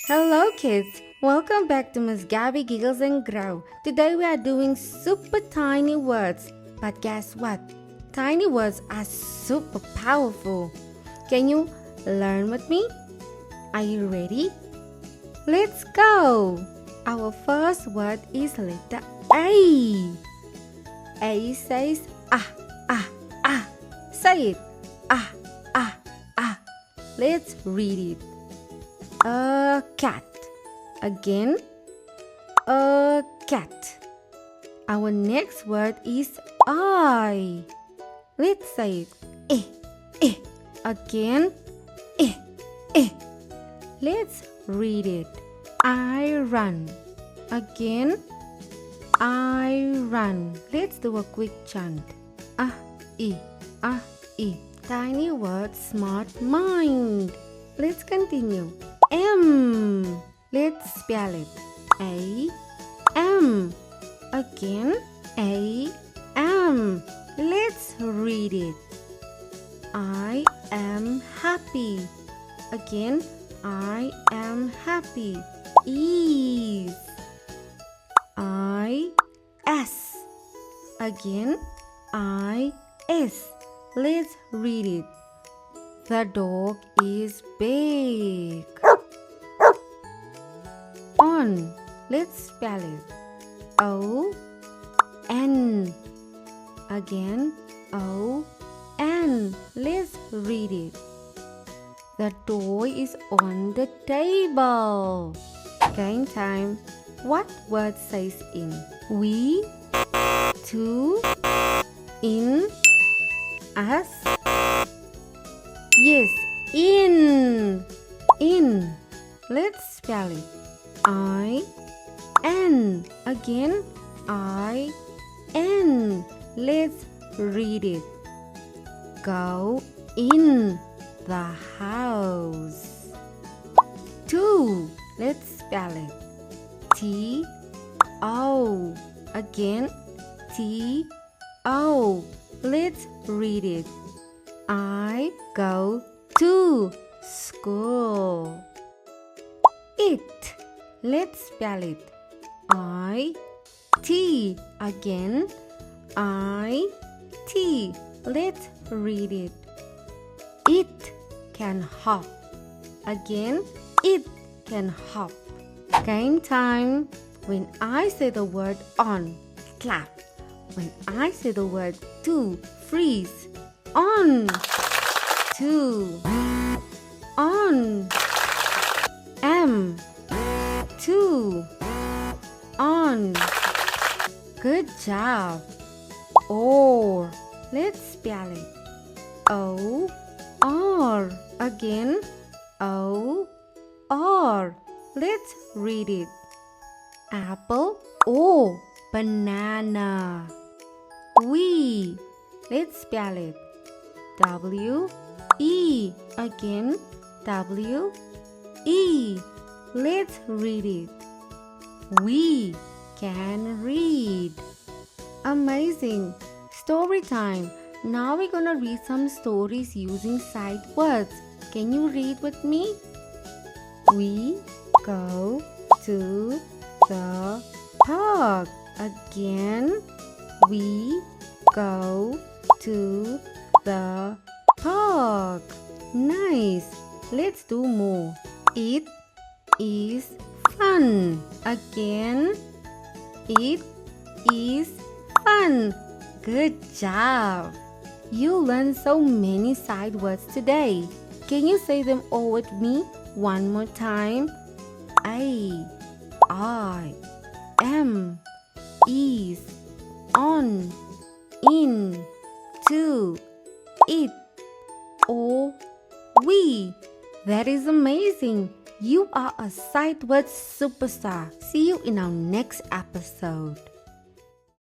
Hello kids, welcome back to Miss Gabby Giggles and Grow. Today we are doing super tiny words. But guess what? Tiny words are super powerful. Can you learn with me? Are you ready? Let's go! Our first word is letter A. A says ah, ah, ah. Say it. Ah, ah, ah. Let's read it. A cat. Again, a cat. Our next word is I. Let's say it. Eh, eh. Again, eh, eh. Let's read it. I run. Again, I run. Let's do a quick chant. Ah, e, ah, e. Tiny word, smart mind. Let's continue. M. Let's spell it. A-M. Again, A-M. Let's read it. I am happy. Again, I am happy. Ease. I-S. Again, I-S. Let's read it. The dog is big. On. Let's spell it. O-N. Again, O-N. Let's read it. The toy is on the table. Game time. What word says in? We, to, in, us. Yes, in. In. Let's spell it. I-N. Again, I-N. Let's read it. Go in the house. To. Let's spell it. T-O. Again, T-O. Let's read it. I go to school. It. Let's spell it. I-T. Again, I-T. Let's read it. It can hop. Again, it can hop. Game time. When I say the word on, clap. When I say the word to, freeze. On. To. On. M. To. On. Good job. Or. Let's spell it. O. R. Again. O. R. Let's read it. Apple. O. Banana. We. Let's spell it. W-E. Again, W-E. Let's read it. We can read. Amazing. Story time. Now we're gonna read some stories using sight words. Can you read with me? We go to the park. Again, we go to the park. Nice. Let's do more. It is fun. Again, it is fun. Good job. You learned so many sight words today. Can you say them all with me one more time? I-M. Is. On. In. To. It. Or. We. That is amazing. You are a sight word superstar. See you in our next episode.